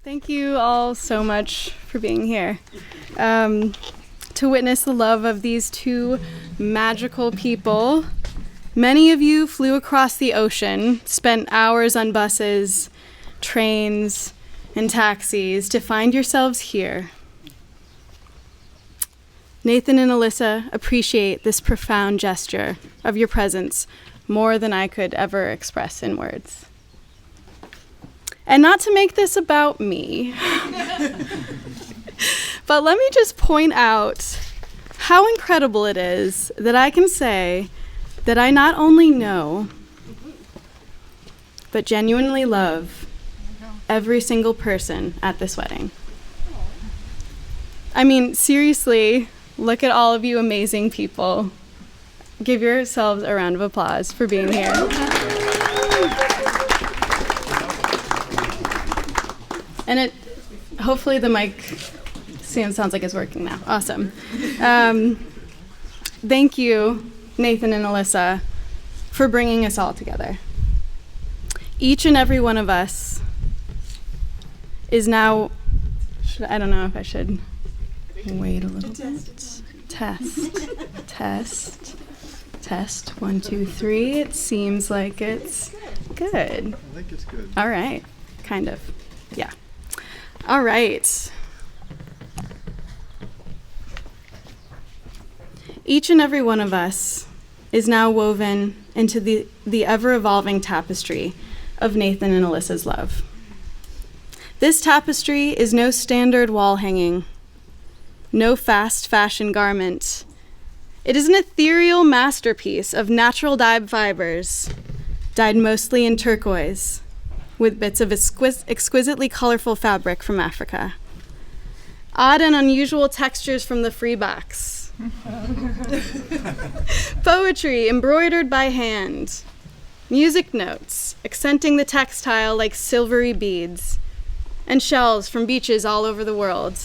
Thank you all so much for being here. To witness the love of these two magical people. Many of you flew across the ocean, spent hours on buses, trains, and taxis to find yourselves here. Nathan and Elissa appreciate this profound gesture of your presence more than I could ever express in words. And not to make this about me, but let me just point out how incredible it is that I can say that I not only know, but genuinely love every single person at this wedding. I mean, seriously, look at all of you amazing people. Give yourselves a round of applause for being here. And hopefully the mic sounds like it's working now. Awesome. Thank you, Nathan and Elissa, for bringing us all together. Each and every one of us is now, I don't know if I should wait a little bit. Test. 1, 2, 3. It seems like it's good. I think it's good. All right. Kind of. Yeah. All right. Each and every one of us is now woven into the ever-evolving tapestry of Nathan and Elissa's love. This tapestry is no standard wall hanging, no fast fashion garment. It is an ethereal masterpiece of natural dyed fibers, dyed mostly in turquoise, with bits of exquisitely colorful fabric from Africa. Odd and unusual textures from the free box. Poetry embroidered by hand. Music notes accenting the textile like silvery beads. And shells from beaches all over the world,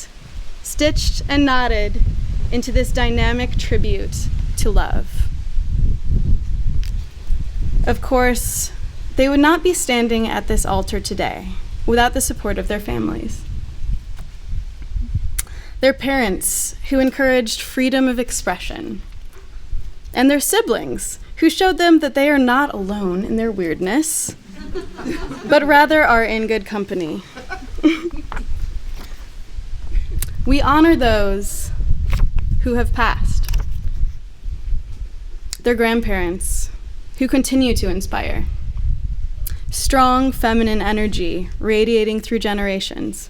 stitched and knotted into this dynamic tribute to love. Of course, they would not be standing at this altar today without the support of their families. Their parents, who encouraged freedom of expression, and their siblings, who showed them that they are not alone in their weirdness, but rather are in good company. We honor those who have passed, their grandparents, who continue to inspire. Strong feminine energy radiating through generations.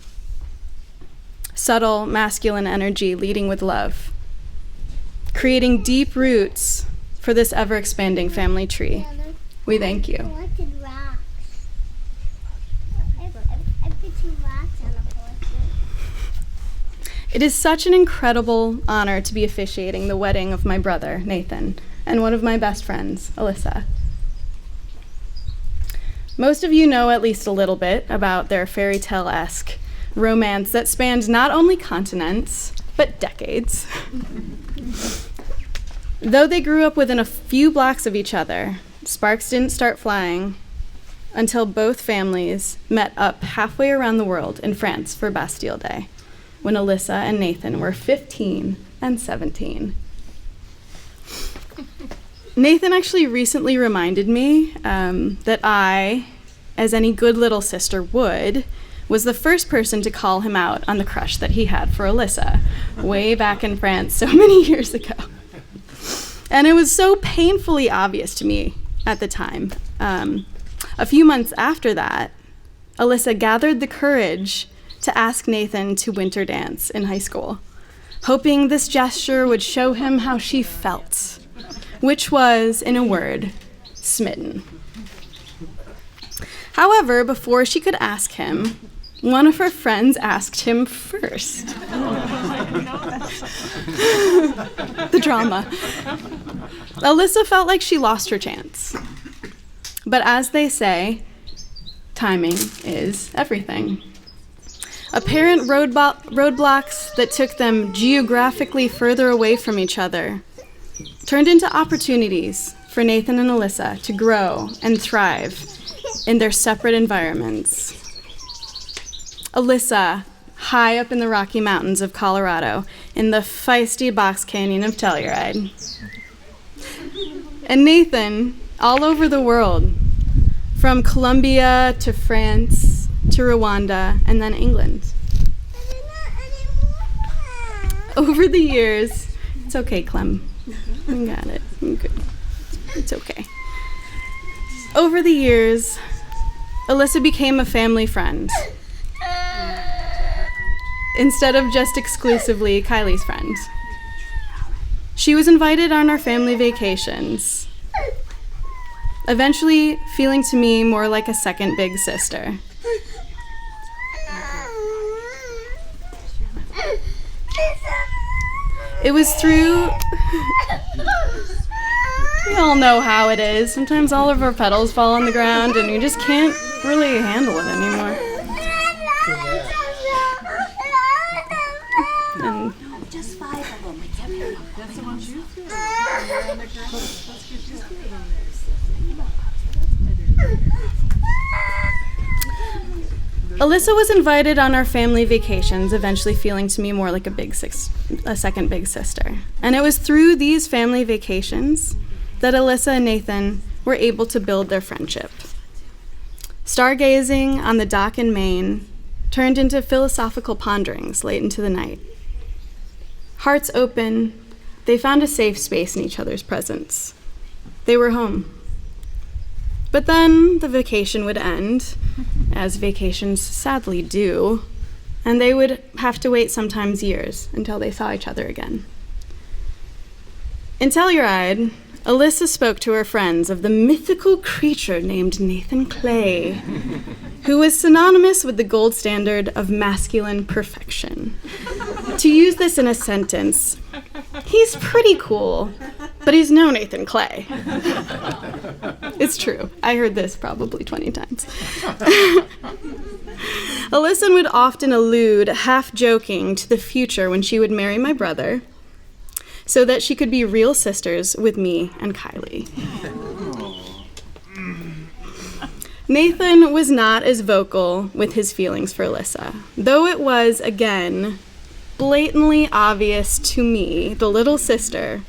Subtle masculine energy leading with love. Creating deep roots for this ever-expanding family tree. We thank you. I put 2 rocks on the porch. It is such an incredible honor to be officiating the wedding of my brother, Nathan, and one of my best friends, Elissa. Most of you know at least a little bit about their fairy tale-esque romance that spanned not only continents, but decades. Though they grew up within a few blocks of each other, sparks didn't start flying until both families met up halfway around the world in France for Bastille Day, when Elissa and Nathan were 15 and 17. Nathan actually recently reminded me that I, as any good little sister would, was the first person to call him out on the crush that he had for Elissa way back in France so many years ago. And it was so painfully obvious to me at the time. A few months after that, Elissa gathered the courage to ask Nathan to winter dance in high school, hoping this gesture would show him how she felt, which was, in a word, smitten. However, before she could ask him, one of her friends asked him first. The drama. Elissa felt like she lost her chance. But as they say, timing is everything. Apparent roadblocks that took them geographically further away from each other turned into opportunities for Nathan and Elissa to grow and thrive in their separate environments. Elissa, high up in the Rocky Mountains of Colorado, in the feisty box canyon of Telluride. And Nathan, all over the world, from Colombia to France to Rwanda and then England. Over the years, it's okay, Clem. You got it. You're good. It's okay. Over the years, Elissa became a family friend instead of just exclusively Kylie's friend. She was invited on our family vacations, eventually feeling to me more like a second big sister. It was through... We all know how it is. Sometimes all of our petals fall on the ground and you just can't really handle it anymore. And Just 5 of them. That's the ones you threw. Elissa was invited on our family vacations, eventually feeling to me more like a second big sister. And it was through these family vacations that Elissa and Nathan were able to build their friendship. Stargazing on the dock in Maine turned into philosophical ponderings late into the night. Hearts open, they found a safe space in each other's presence. They were home. But then the vacation would end, as vacations sadly do, and they would have to wait sometimes years until they saw each other again. In Telluride, Elissa spoke to her friends of the mythical creature named Nathan Clay, who was synonymous with the gold standard of masculine perfection. To use this in a sentence, he's pretty cool, but he's no Nathan Clay. It's true. I heard this probably 20 times. Elissa would often allude, half joking, to the future when she would marry my brother, so that she could be real sisters with me and Kylie. Nathan was not as vocal with his feelings for Elissa, though it was, again, blatantly obvious to me, the little sister,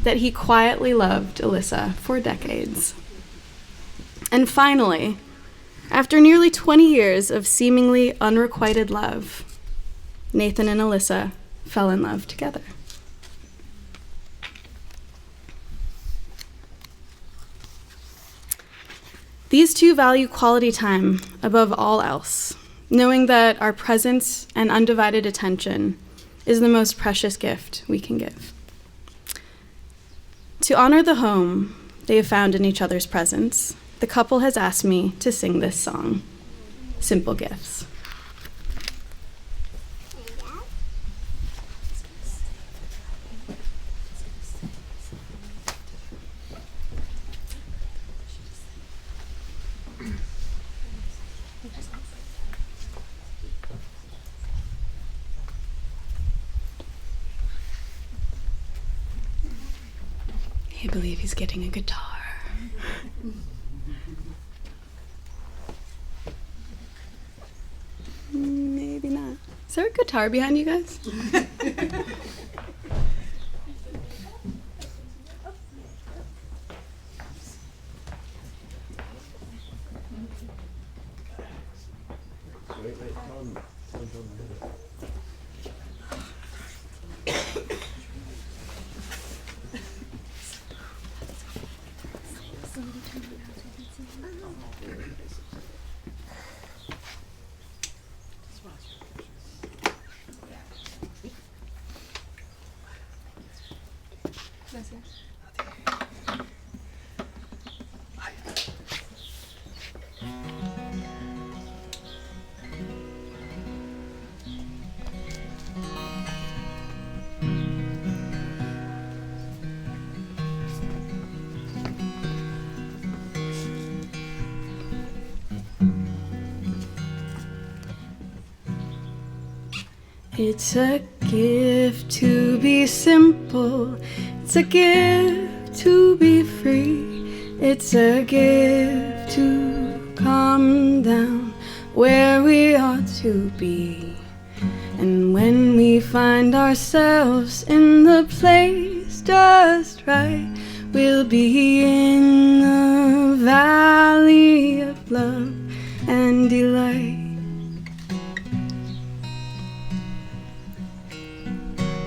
that he quietly loved Elissa for decades. And finally, after nearly 20 years of seemingly unrequited love, Nathan and Elissa fell in love together. These two value quality time above all else, knowing that our presence and undivided attention is the most precious gift we can give. To honor the home they have found in each other's presence, the couple has asked me to sing this song, Simple Gifts. I believe he's getting a guitar. Maybe not. Is there a guitar behind you guys? It's a gift to be simple. It's a gift to be free. It's a gift to calm down where we ought to be. And when we find ourselves in the place just right, we'll be in the valley of love and delight.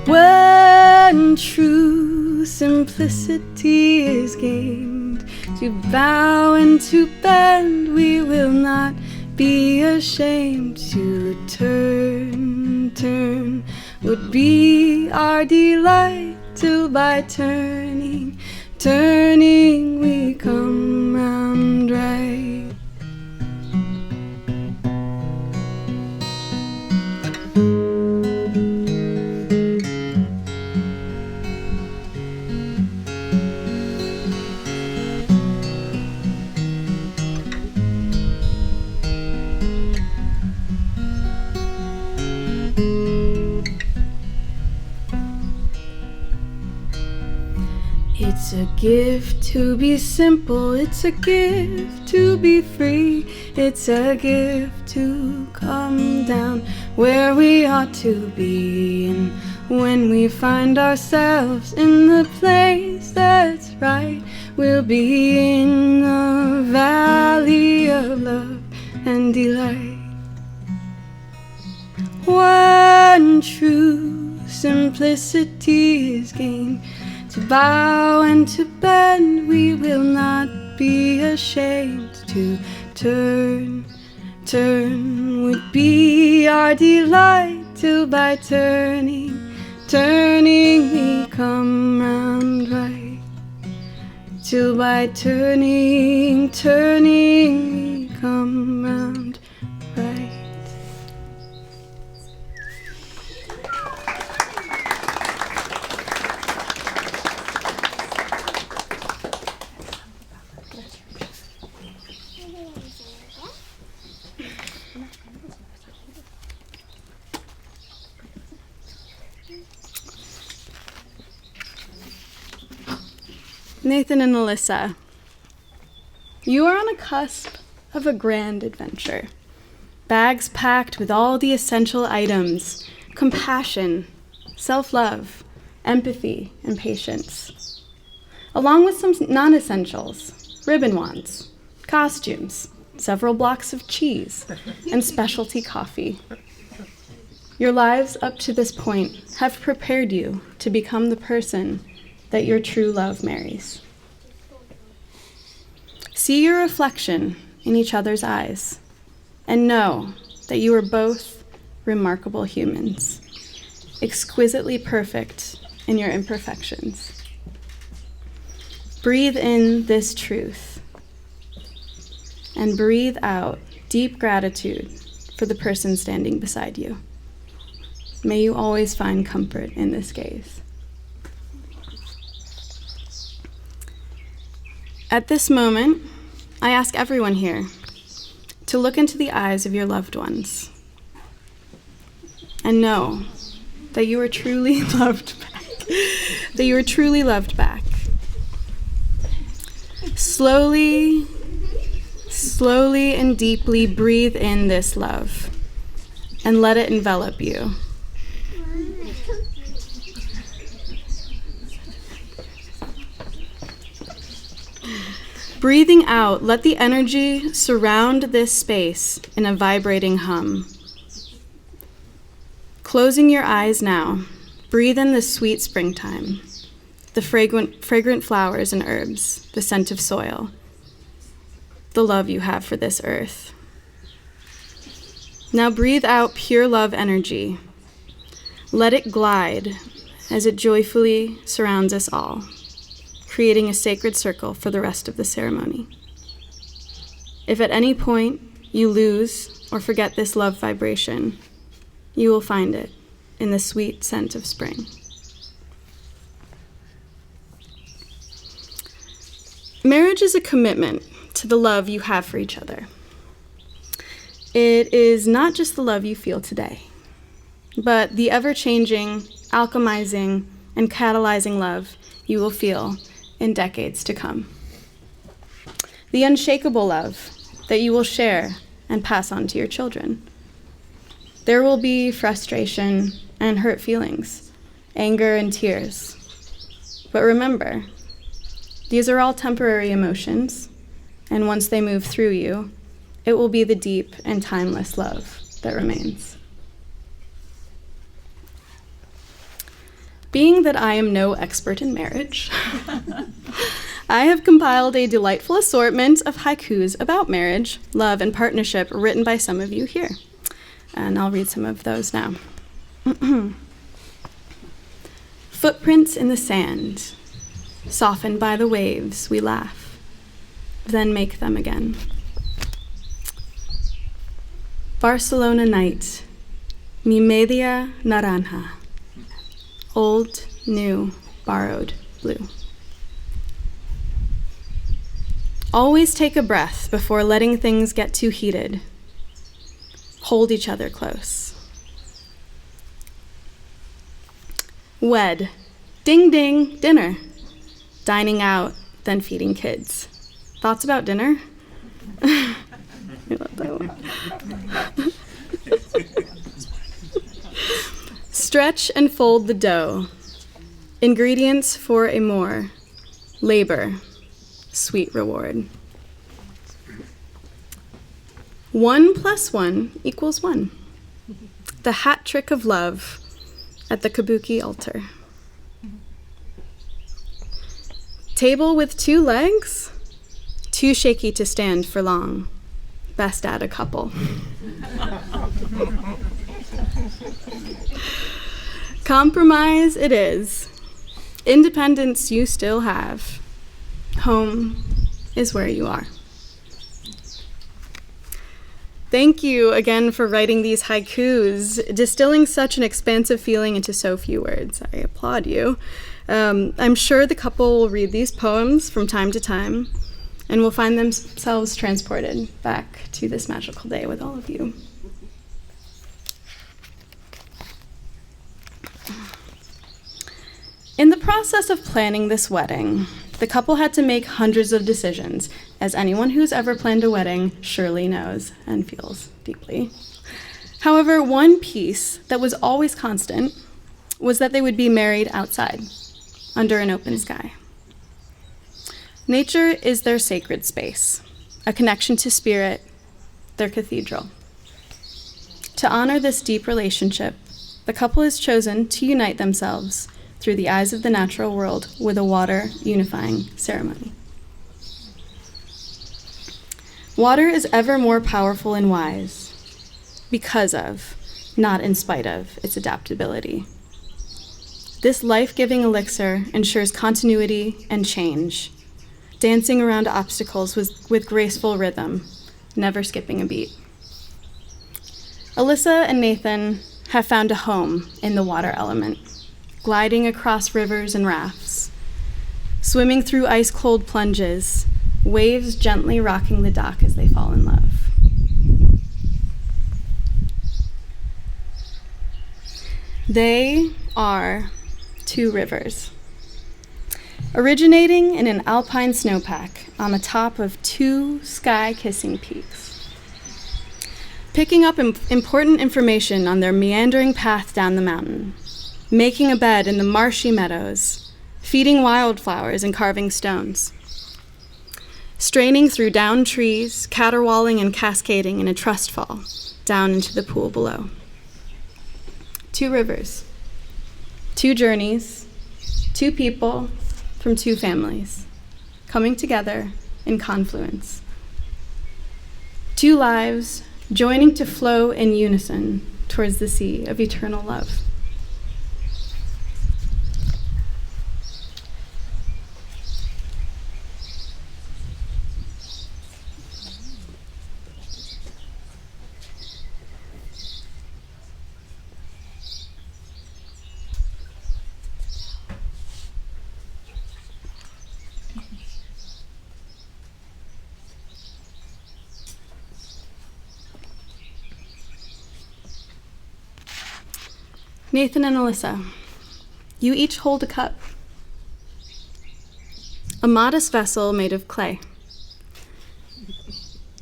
When true simplicity is gained, to bow and to bend, we will not be ashamed. To turn would be our delight, till by turning we come round right. It's a gift to be simple, it's a gift to be free, it's a gift to come down where we ought to be. And when we find ourselves in the place that's right, we'll be in the valley of love and delight. When true simplicity is gained, to bow and to bend, we will not be ashamed. To turn would be our delight, till by turning we come round right. Till by turning we come round right. Nathan and Elissa, you are on a cusp of a grand adventure. Bags packed with all the essential items: compassion, self-love, empathy, and patience, along with some non-essentials: ribbon wands, costumes, several blocks of cheese, and specialty coffee. Your lives up to this point have prepared you to become the person that your true love marries. See your reflection in each other's eyes and know that you are both remarkable humans, exquisitely perfect in your imperfections. Breathe in this truth and breathe out deep gratitude for the person standing beside you. May you always find comfort in this gaze. At this moment, I ask everyone here to look into the eyes of your loved ones and know that you are truly loved back. That you are truly loved back. Slowly and deeply breathe in this love and let it envelop you. Breathing out, let the energy surround this space in a vibrating hum. Closing your eyes now, breathe in the sweet springtime, the fragrant flowers and herbs, the scent of soil, the love you have for this earth. Now breathe out pure love energy. Let it glide as it joyfully surrounds us all, creating a sacred circle for the rest of the ceremony. If at any point you lose or forget this love vibration, you will find it in the sweet scent of spring. Marriage is a commitment to the love you have for each other. It is not just the love you feel today, but the ever-changing, alchemizing, and catalyzing love you will feel in decades to come. The unshakable love that you will share and pass on to your children. There will be frustration and hurt feelings, anger and tears. But remember, these are all temporary emotions, and once they move through you, it will be the deep and timeless love that remains. Being that I am no expert in marriage, I have compiled a delightful assortment of haikus about marriage, love, and partnership written by some of you here. And I'll read some of those now. Footprints in the sand, softened by the waves, we laugh, then make them again. Barcelona night, mi media naranja, old, new, borrowed, blue. Always take a breath before letting things get too heated. Hold each other close. Wed, ding ding, dinner. Dining out, then feeding kids. Thoughts about dinner? I love that one. Stretch and fold the dough. Ingredients for a more. Labor, sweet reward. 1 + 1 = 1. The hat trick of love at the kabuki altar. Table with 2 legs, too shaky to stand for long. Best add a couple. Compromise it is. Independence you still have. Home is where you are. Thank you again for writing these haikus, distilling such an expansive feeling into so few words. I applaud you. I'm sure the couple will read these poems from time to time and will find themselves transported back to this magical day with all of you. In the process of planning this wedding, the couple had to make hundreds of decisions, as anyone who's ever planned a wedding surely knows and feels deeply. However, one piece that was always constant was that they would be married outside, under an open sky. Nature is their sacred space, a connection to spirit, their cathedral. To honor this deep relationship, the couple has chosen to unite themselves through the eyes of the natural world with a water unifying ceremony. Water is ever more powerful and wise because of, not in spite of, its adaptability. This life-giving elixir ensures continuity and change, dancing around obstacles with graceful rhythm, never skipping a beat. Elissa and Nathan have found a home in the water element, gliding across rivers and rafts, swimming through ice-cold plunges, waves gently rocking the dock as they fall in love. They are 2 rivers, originating in an alpine snowpack on the top of 2 sky-kissing peaks, picking up important information on their meandering path down the mountain, making a bed in the marshy meadows, feeding wildflowers and carving stones, straining through downed trees, caterwauling and cascading in a trust fall down into the pool below. 2 rivers, 2 journeys, 2 people from 2 families, coming together in confluence. 2 lives joining to flow in unison towards the sea of eternal love. Nathan and Elissa, you each hold a cup, a modest vessel made of clay.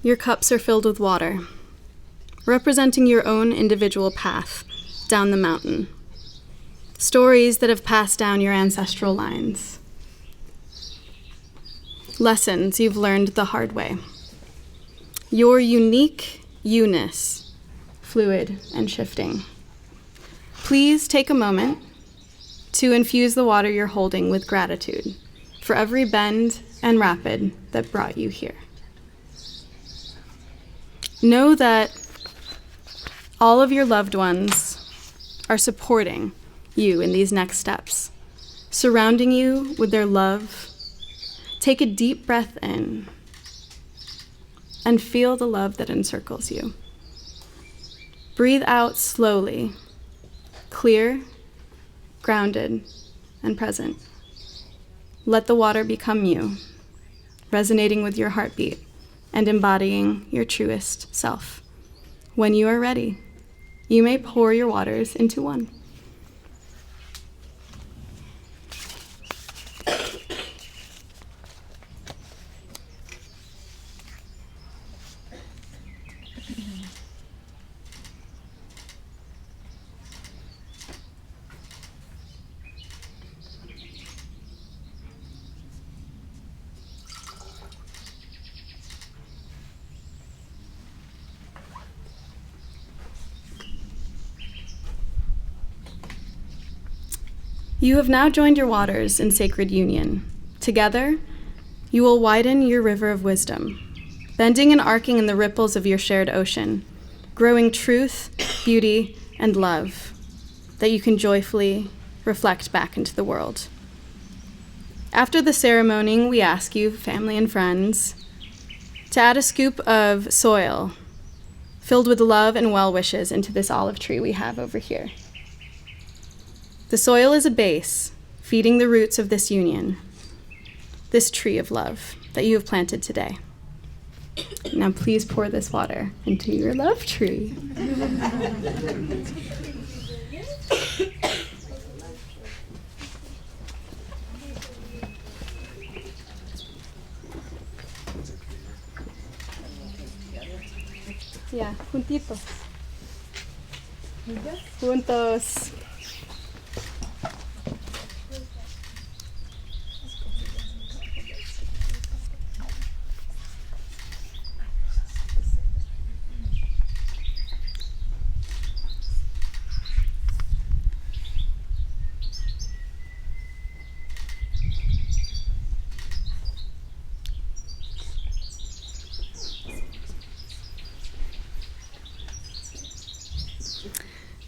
Your cups are filled with water, representing your own individual path down the mountain. Stories that have passed down your ancestral lines. Lessons you've learned the hard way. Your unique you-ness, fluid and shifting. Please take a moment to infuse the water you're holding with gratitude for every bend and rapid that brought you here. Know that all of your loved ones are supporting you in these next steps, surrounding you with their love. Take a deep breath in and feel the love that encircles you. Breathe out slowly, clear, grounded, and present. Let the water become you, resonating with your heartbeat and embodying your truest self. When you are ready, you may pour your waters into one. You have now joined your waters in sacred union. Together, you will widen your river of wisdom, bending and arcing in the ripples of your shared ocean, growing truth, beauty, and love that you can joyfully reflect back into the world. After the ceremony, we ask you, family and friends, to add a scoop of soil filled with love and well wishes into this olive tree we have over here. The soil is a base, feeding the roots of this union, this tree of love that you have planted today. Now please pour this water into your love tree. Yeah, juntitos. Juntos.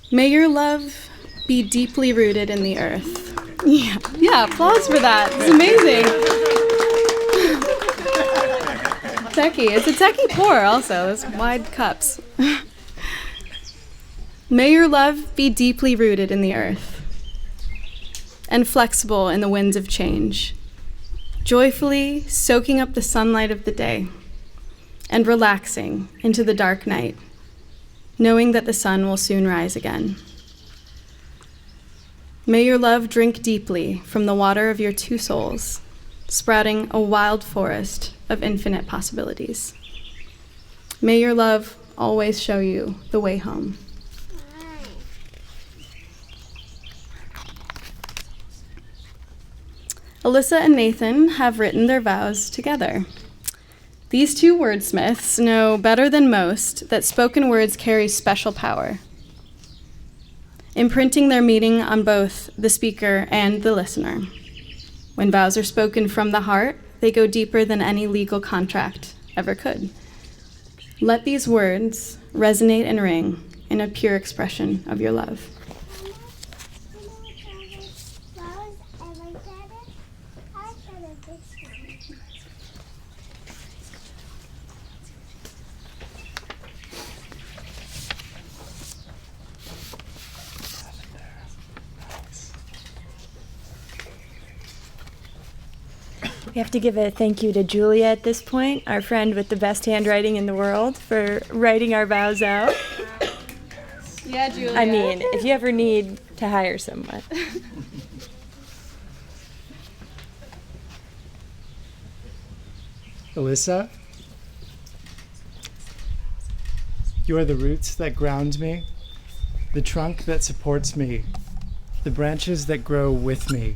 May your love be deeply rooted in the earth. Yeah, applause for that. It's amazing. Techie. It's a techie pour also. Those wide cups. May your love be deeply rooted in the earth and flexible in the winds of change, joyfully soaking up the sunlight of the day and relaxing into the dark night, knowing that the sun will soon rise again. May your love drink deeply from the water of your two souls, sprouting a wild forest of infinite possibilities. May your love always show you the way home. Elissa and Nathan have written their vows together. These two wordsmiths know better than most that spoken words carry special power, imprinting their meaning on both the speaker and the listener. When vows are spoken from the heart, they go deeper than any legal contract ever could. Let these words resonate and ring in a pure expression of your love. We have to give a thank you to Julia at this point, our friend with the best handwriting in the world, for writing our vows out. Yeah, Julia. I mean, if you ever need to hire someone. Elissa? You are the roots that ground me, the trunk that supports me, the branches that grow with me,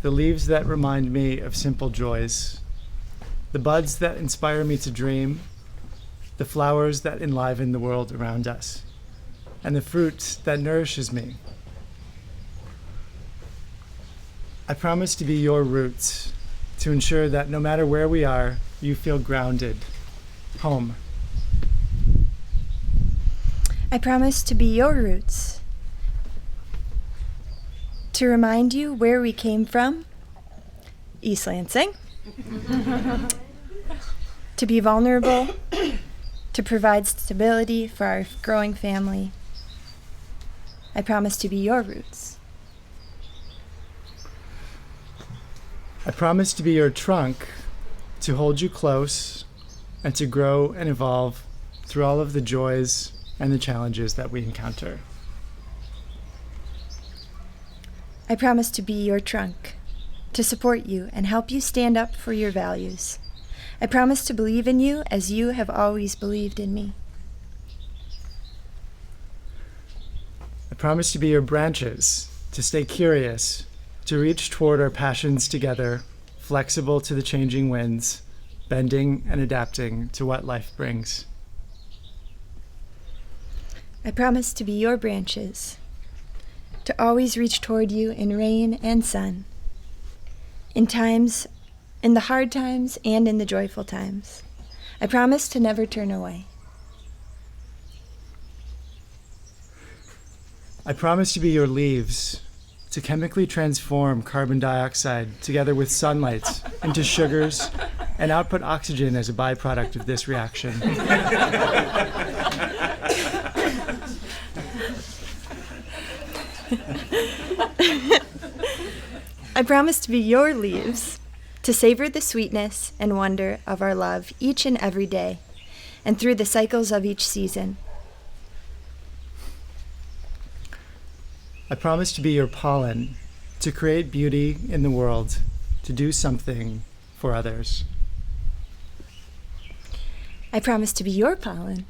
the leaves that remind me of simple joys, the buds that inspire me to dream, the flowers that enliven the world around us, and the fruit that nourishes me. I promise to be your roots, to ensure that no matter where we are, you feel grounded, home. I promise to be your roots, to remind you where we came from, East Lansing, to be vulnerable, to provide stability for our growing family. I promise to be your roots. I promise to be your trunk, to hold you close, and to grow and evolve through all of the joys and the challenges that we encounter. I promise to be your trunk, to support you and help you stand up for your values. I promise to believe in you as you have always believed in me. I promise to be your branches, to stay curious, to reach toward our passions together, flexible to the changing winds, bending and adapting to what life brings. I promise to be your branches, to always reach toward you in rain and sun, in the hard times and in the joyful times. I promise to never turn away. I promise to be your leaves, to chemically transform carbon dioxide together with sunlight into sugars and output oxygen as a byproduct of this reaction. I promise to be your leaves, to savor the sweetness and wonder of our love each and every day, and through the cycles of each season. I promise to be your pollen, to create beauty in the world, to do something for others. I promise to be your pollen,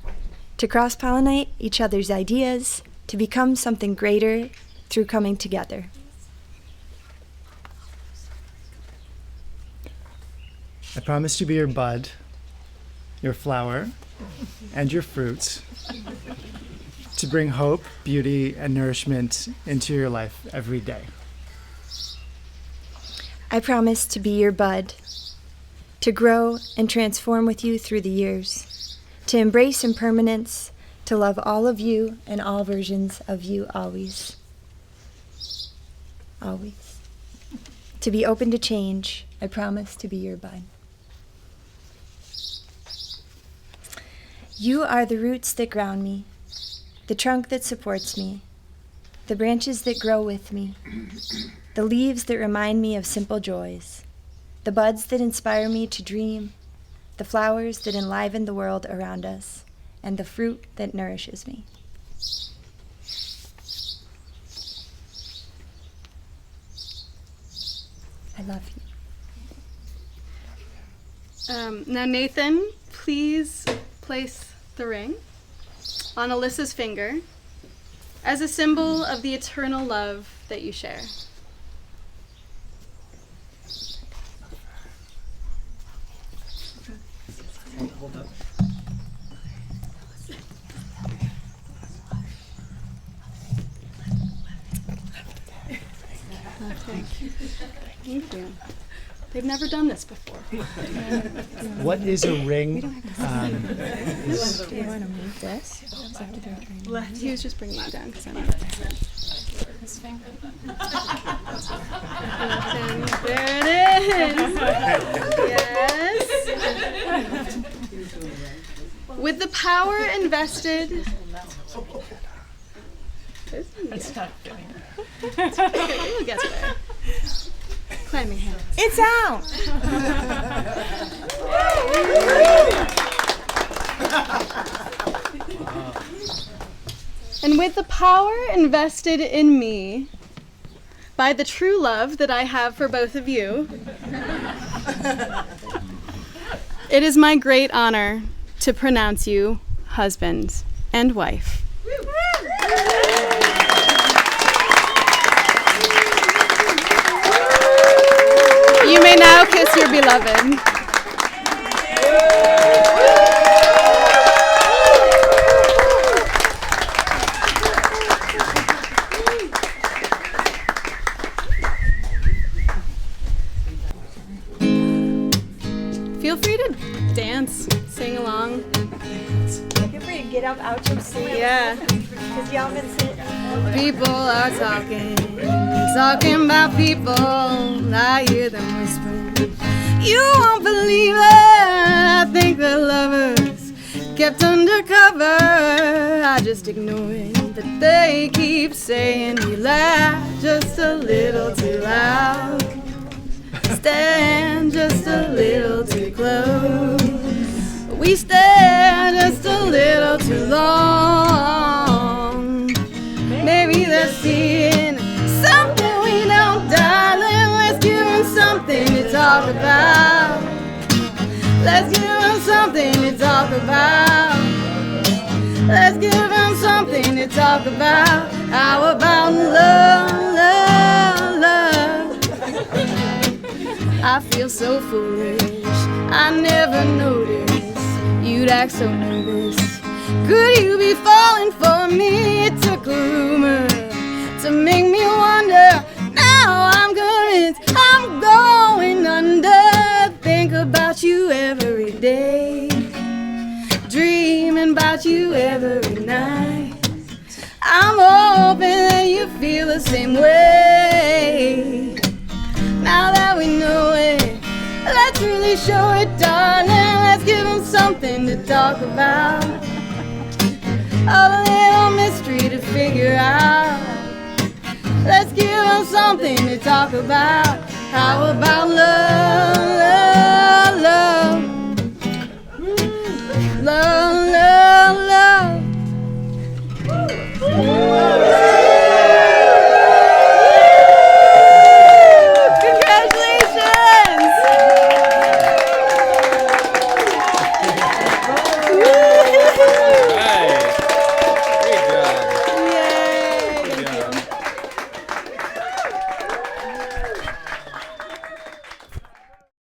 to cross-pollinate each other's ideas, to become something greater through coming together. I promise to be your bud, your flower, and your fruits, to bring hope, beauty, and nourishment into your life every day. I promise to be your bud, to grow and transform with you through the years, to embrace impermanence, to love all of you and all versions of you always. Always. To be open to change, I promise to be your bud. You are the roots that ground me, the trunk that supports me, the branches that grow with me, the leaves that remind me of simple joys, the buds that inspire me to dream, the flowers that enliven the world around us, and the fruit that nourishes me. I love you. Now, Nathan, please place the ring on Elissa's finger as a symbol of the eternal love that you share. Hold up. Thank you. They've never done this before. What is a ring? Do you want to move this? He was just bringing it down because I'm This finger. There it is. Yes. With the power invested. It's not getting We'll get there. Climbing hands. It's out! And with the power invested in me by the true love that I have for both of you, it is my great honor to pronounce you husband and wife. You may now kiss your beloved. Feel free to dance, sing along. Feel free to get up out your seat. Yeah. Because y'all been sitting. People are talking about people. I hear them whispering. You won't believe it. I think the lovers kept undercover. I just ignore it, but they keep saying we laugh just a little too loud. Stand just a little too close. We stare just a little too long. Maybe they're seeing something we don't, darling. Let's give them something to talk about. Let's give them something to talk about. Let's give them something to talk about. How about love, love, love? I feel so foolish, I never noticed you'd act so nervous. Could you be falling for me? It took a rumor to make me wonder. Now I'm convinced I'm going under. Think about you every day, dreaming about you every night. I'm hoping that you feel the same way. Now that we know it, let's really show it, darling. Let's give them something to talk about. A little mystery to figure out. Let's give them something to talk about. How about love, love, love? Love.